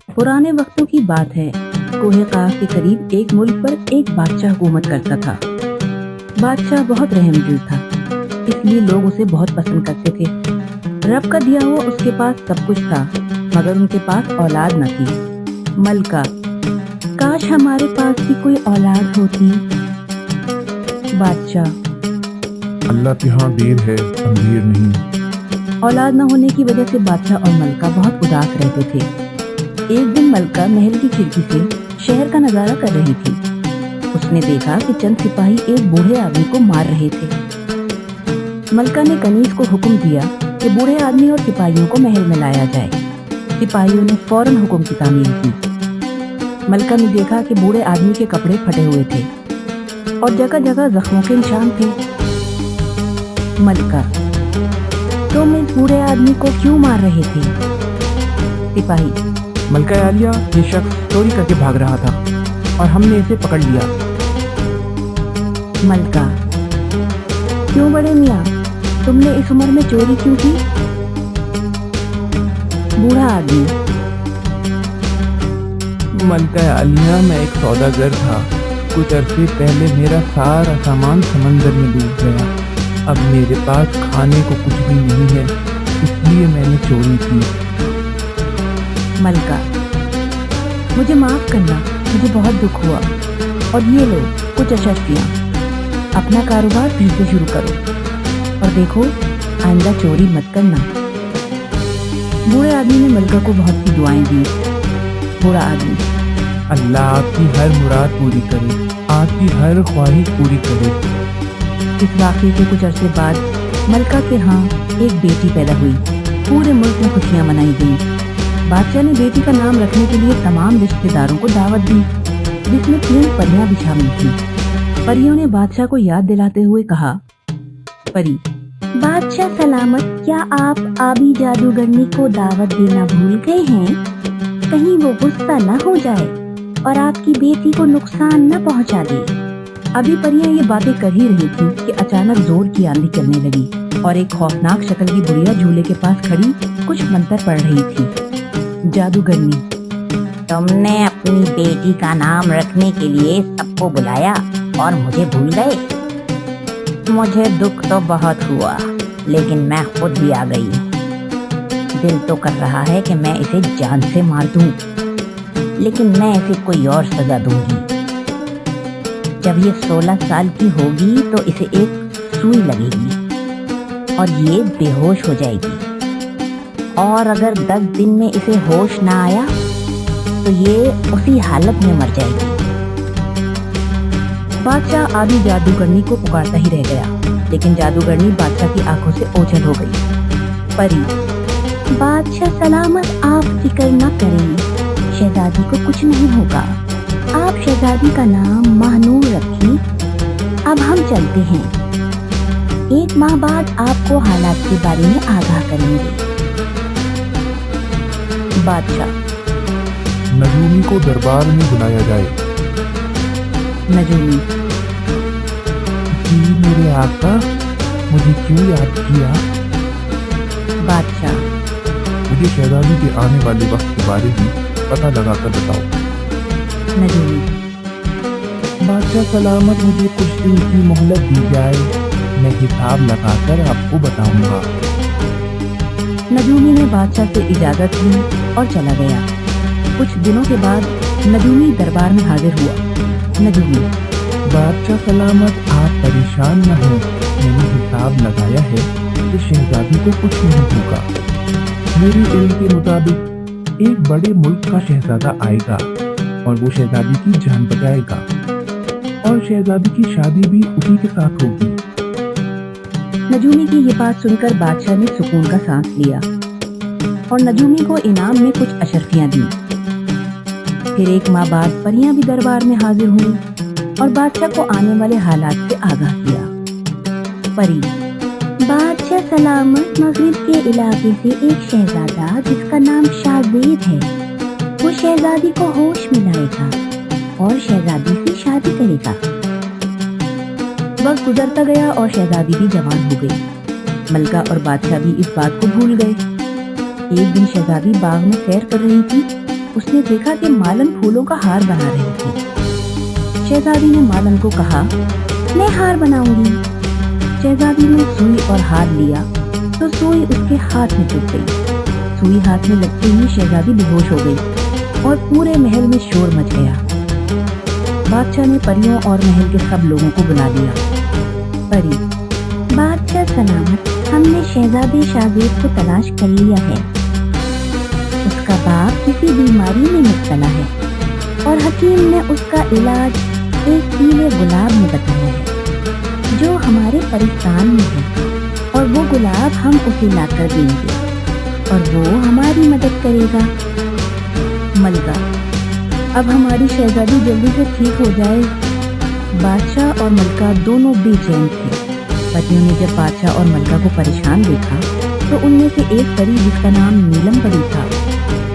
पुराने वक्तों की बात है। कोहे काफ के करीब एक मुल्क पर एक बादशाह हुकूमत करता था। बादशाह बहुत रहमदिल था, इसलिए लोग उसे बहुत पसंद करते थे। रब का दिया हुआ उसके पास सब कुछ था, मगर उनके पास औलाद न थी। मलका, काश हमारे पास भी कोई औलाद होती। बादशाह, अल्लाह के यहाँ देर है, अंधेर नहीं। औलाद न होने की वजह से बादशाह और मलका बहुत उदास रहते थे। एक दिन मलका महल की खिड़की से शहर का नजारा कर रही थी। उसने देखा कि चंद सिपाही एक बूढ़े आदमी को मार रहे थे। मलका ने कनीज को हुक्म दिया कि बूढ़े आदमी और सिपाहियों को महल में लाया जाए। सिपाहियों ने फौरन हुक्म की तामील की। मलका ने देखा कि बूढ़े आदमी के कपड़े फटे हुए थे और जगह जगह जख्मों के निशान थे। मलका, तुम इस बूढ़े आदमी को क्यों मार रहे थे? सिपाही, मलका आलिया, ये शख्स चोरी करके भाग रहा था और हमने इसे पकड़ लिया। मलका, क्यों बड़े मियाँ, तुमने इस उम्र में चोरी क्यों की? बूढ़ा आदमी, मलका आलिया, मैं एक सौदागर था। कुछ अरसे पहले मेरा सारा सामान समंदर में डूब गया। अब मेरे पास खाने को कुछ भी नहीं है, इसलिए मैंने चोरी की। मलका, मुझे माफ करना, मुझे बहुत दुख हुआ। और ये लो कुछ अशर्फियाँ, अपना कारोबार फिर से शुरू करो और देखो आइंदा चोरी मत करना। बूढ़े आदमी ने मलका को बहुत सी दुआएं दी। बूढ़ा आदमी, अल्लाह आपकी हर मुराद पूरी करे, आपकी हर ख्वाहिश पूरी करे। इस वाक़ये के कुछ अरसे बाद मलका के यहाँ एक बेटी पैदा हुई। पूरे मुल्क में खुशियाँ मनाई गई। बादशाह ने बेटी का नाम रखने के लिए तमाम रिश्तेदारों को दावत दी, जिसमें 3 परियां भी शामिल थी। परियों ने बादशाह को याद दिलाते हुए कहा, परी, बादशाह सलामत, क्या आप आबी जादूगरनी को दावत देना भूल गए हैं? कहीं वो गुस्सा न हो जाए और आपकी बेटी को नुकसान न पहुंचा दे। अभी परियां ये बातें कर ही रही थी कि अचानक जोर की आंधी चलने लगी और एक खौफनाक शक्ल की बुढ़िया झूले के पास खड़ी कुछ मंत्र पढ़ रही थी। जादूगरनी, तुमने अपनी बेटी का नाम रखने के लिए सबको बुलाया और मुझे भूल गए। मुझे दुख तो बहुत हुआ, लेकिन मैं खुद भी आ गई। दिल तो कर रहा है कि मैं इसे जान से मार दूं, लेकिन मैं इसे कोई और सजा दूंगी। जब ये 16 साल की होगी तो इसे एक सुई लगेगी और ये बेहोश हो जाएगी। और अगर 10 दिन में इसे होश ना आया तो ये उसी हालत में मर जाएगी। बादशाह आदि जादूगरनी को पुकारता ही रह गया, लेकिन जादूगरनी बादशाह की आंखों से ओझल हो गई। परी, बादशाह सलामत, आप फिक्र न करें, शहजादी को कुछ नहीं होगा। आप शहजादी का नाम महानूर रखें। अब हम चलते हैं। 1 माह बाद आपको हालात के बारे में आगाह करेंगे। बादशाह, नजूमी को दरबार में बुलाया जाए। नजूमी, जी मेरे आका, मुझे क्यों याद किया? बादशाह, मुझे शहजादी के आने वाले वक्त के बारे में पता लगाकर बताओ। नजूमी, बादशाह सलामत, मुझे कुछ दिन की मोहलत दी जाए, मैं हिसाब लगाकर आपको बताऊंगा। नजूमी ने बादशाह से इजाजत ली और चला गया। कुछ दिनों के बाद नजूमी दरबार में हाजिर हुआ। नजूमी, बादशाह सलामत, आप परेशान न हो, मैंने हिसाब लगाया है कि शहजादी को कुछ नहीं होगा। मेरे इल्म के मुताबिक एक बड़े मुल्क का शहजादा आएगा और वो शहजादी की जान बचाएगा और शहजादी की शादी भी उसी के साथ होगी। नजूमी की ये बात सुनकर बादशाह ने सुकून का सांस लिया और नजूमी को इनाम में कुछ अशर्फियां दी। फिर 1 माह बाद परियां भी दरबार में हाजिर हुई और बादशाह को आने वाले हालात से आगाह किया। परी, बादशाह सलामत, मगरिब के इलाके से एक शहजादा जिसका नाम शाहजेब है, वो शहजादी को होश में लाएगा और शहजादी से शादी करेगा। वक्त गुजरता गया और शहजादी भी जवान हो गई। मलका और बादशाह भी इस बात को भूल गए। एक दिन शहजादी बाग में सैर कर रही थी। उसने देखा कि मालन फूलों का हार बना रही थी। शहजादी ने मालन को कहा, मैं हार बनाऊंगी। शहजादी ने सुई और हार लिया तो सुई उसके हाथ में चुभ गई। सुई हाथ में लगते ही शहजादी बेहोश हो गई और पूरे महल में शोर मच गया। बादशाह ने परियों और महल के सब लोगों को बुला लिया। परी, बादशाह सलामत, हमने शहजादे शाहजेब को तलाश कर लिया है। उसका बाप किसी बीमारी में मुब्तला है और हकीम ने उसका इलाज एक पीले गुलाब में बताया है जो हमारे परिस्तान में है, और वो गुलाब हम उसे लाकर देंगे और वो हमारी मदद करेगा। मलिका, अब हमारी शहजादी जल्दी से ठीक हो जाए। बादशाह और मलिका दोनों बेचैन थे। पतियों ने जब बादशाह और मलिका को परेशान देखा तो उनमें से एक परी, जिसका नाम नीलम परी था,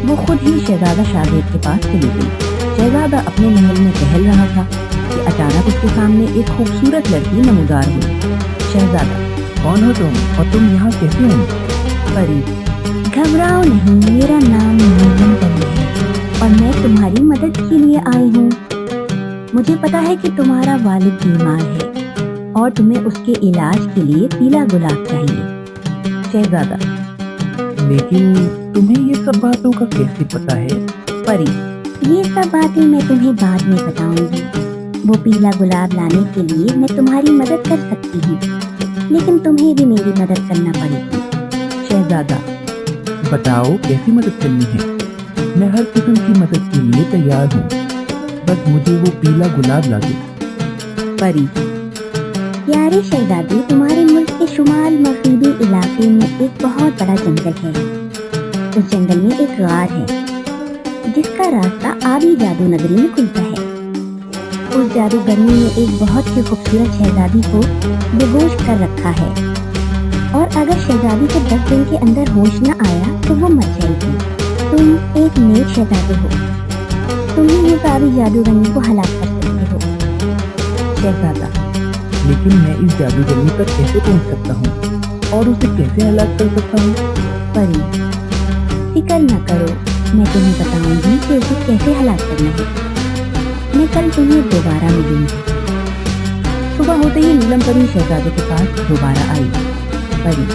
वो खुद ही शहजादा शाहजेब के पास चली गई। शहजादा अपने महल में टहल रहा था कि अचानक उसके सामने एक खूबसूरत लड़की नमूदार हुई। शहजादा, कौन हो तुम और तुम यहाँ कैसे हो? परी, घबराओ नहीं, मेरा नाम नीलम परी है और मैं तुम्हारी मदद के लिए आई हूँ। मुझे पता है कि तुम्हारा वालिद बीमार है और तुम्हें उसके इलाज के लिए पीला गुलाब चाहिए। शहजादा, लेकिन तुम्हें ये सब बातों का कैसे पता है? परी, ये सब बातें मैं तुम्हें बाद में बताऊंगी। वो पीला गुलाब लाने के लिए मैं तुम्हारी मदद कर सकती हूँ, लेकिन तुम्हें भी मेरी मदद करना पड़ेगी। शहजादा, बताओ कैसी मदद करनी है? मैं हर किस्म की मदद के लिए तैयार हूँ, बस मुझे वो पीला गुलाब ला दो। परी, प्यारे शहजादे, तुम्हारे मुल्क के शुमाल मगरिबी इलाके में एक बहुत बड़ा जंगल है। उस जंगल में एक गार है जिसका रास्ता आबी जादू नगरी में खुलता है। उस जादूगरनी ने एक बहुत ही खूबसूरत शहजादी को बेहोश कर रखा है और अगर शहजादी को 10 दिन के अंदर होश न आया तो वो मर जाएगी। तुम एक नेक शहजादे हो, तुम ही उस आबी जादूगरनी को हलाक कर सकते हो। शहजादा, लेकिन मैं इस जादूगरनी तक कैसे पहुंच सकता हूँ और उसे कैसे हलाक कर सकता हूँ? परी, फिक्र न करो, मैं तुम्हें बताऊंगी कि उसे कैसे हलाक करना है। मैं कल तुम्हें दोबारा मिलूंगी। सुबह होते ही नीलम परी शहजादे के पास दोबारा आई। परी,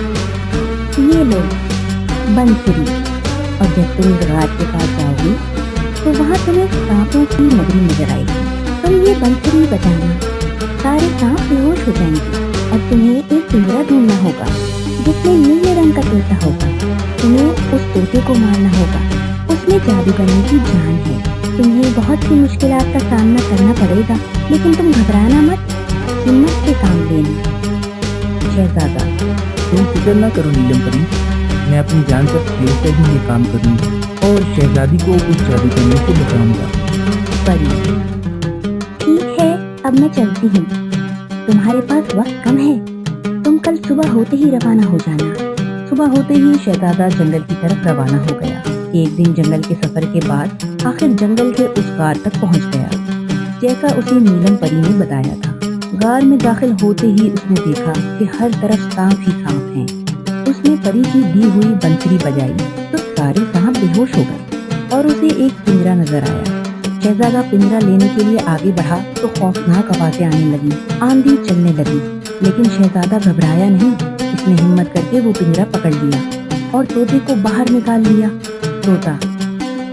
ये लो बंसुरी, और जब तुम इस गार के पास जाओगी तो वहाँ तुम्हें सांपों की नगरी नजर आएगी। तुम ये बंसुरी बजाना, सारे सांप बेहोश हो जाएंगे और तुम्हें एक पिंजरा ढूंढना होगा जिसमें नीले रंग का तोता होगा। तुम्हें उस तोते को मारना होगा, उसमें जादूगरनी की जान है। तुम्हें बहुत सी मुश्किलात का सामना करना पड़ेगा, लेकिन तुम घबराना मत, हिम्मत से काम लेना। शहजादा, तुम फिक्र न करो नीलम परी, मैं अपनी जान पर खेल कर ही ये काम करूंगा और शहजादी को उस जादूगरनी से बचाऊंगा। परी, ठीक है, अब मैं चलती हूँ। तुम्हारे पास वक्त कम है, तुम कल सुबह होते ही रवाना हो जाना। सुबह होते ही शहजादा जंगल की तरफ रवाना हो गया। एक दिन जंगल के सफर के बाद आखिर जंगल के उस गार तक पहुंच गया जैसा उसे नीलम परी ने बताया था। गार में दाखिल होते ही उसने देखा कि हर तरफ सांप ही सांप हैं। उसने परी की दी हुई बंसुरी बजाई तो सारे सांप बेहोश हो गए और उसे एक पिंजरा नजर आया। शहजादा पिंजरा लेने के लिए आगे बढ़ा तो खौफनाक आवाजें आने लगी, आंधी चलने लगी, लेकिन शहजादा घबराया नहीं। इसने हिम्मत करके वो पिंजरा पकड़ लिया और तोते को बाहर निकाल लिया। तोता,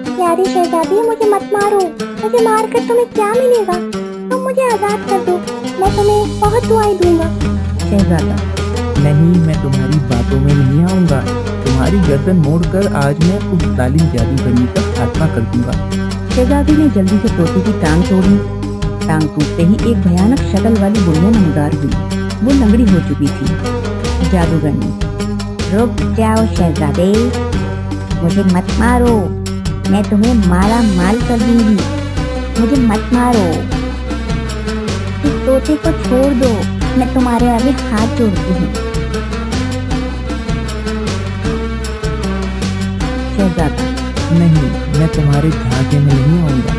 प्यारी शहजादी, मुझे मत मारो, मुझे मारकर तुम्हें क्या मिलेगा? तुम मुझे आजाद कर दो, मैं तुम्हें बहुत दुआएं दूंगा। शहजादा, नहीं, मैं तुम्हारी बातों में नहीं आऊंगा। तुम्हारी गर्दन मोड़कर आज मैं उस जालिम जादूगरनी का खात्मा कर दूंगा। शहजादी ने जल्दी से तोते की टांग तोड़ी। टांग टूटते ही एक भयानक शक्ल वाली बुढ़िया नमदार हुई। वो लंगड़ी हो चुकी थी। जादूगरनी, रुक जाओ शहजादे, मुझे मत मारो, मैं तुम्हें माला माल कर दूंगी। मुझे मत मारो, इस तोते को छोड़ दो, मैं तुम्हारे आगे हाथ जोड़ती हूँ। शहजादा, नहीं, मैं तुम्हारे झांसे में नहीं आऊंगा।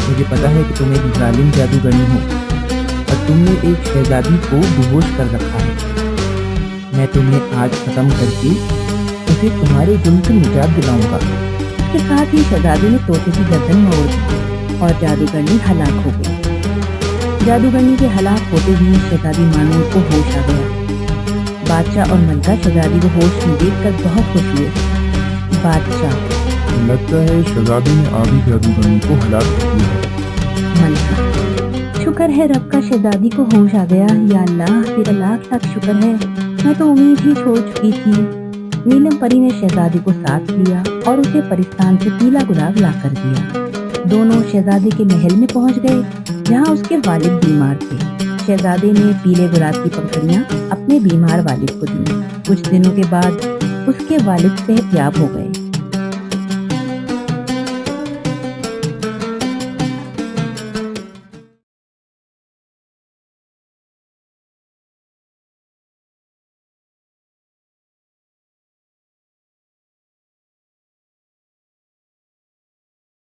मुझे पता है कि तुम एक जालिम जादूगरनी हो और तुमने एक शहजादी को बेहोश कर रखा है। मैं तुम्हें आज खत्म करके उसे तुम्हारे जुल्म से निजात दिलाऊंगा। इसके साथ ही शहजादे ने तोते की गर्दन मोड़ दी और जादूगरनी हलाक हो गई। जादूगरनी के हलाक होते ही शहजादी मानूर को होश आ गया। बादशाह और मलका शहजादी को होश में देखकर बहुत खुश हुए। बादशाह, लगता है शहजादे ने आधी जादूगरनी को हलाक कर दिया है। मलका, शुक्र है रब का शहजादी को होश आ गया। या अल्लाह, तेरा लाख लाख शुक्र है, मैं तो उम्मीद ही छोड़ चुकी थी। नीलम परी ने शहजादी को साथ लिया और उसे परिस्तान से पीला गुलाब ला कर दिया। दोनों शहजादे के महल में पहुंच गए, जहां उसके वालिद बीमार थे। शहजादे ने पीले गुलाब की पंखुड़ियां अपने बीमार वालिद को दी। कुछ दिनों के बाद उसके वालिद सेहतयाब हो गए।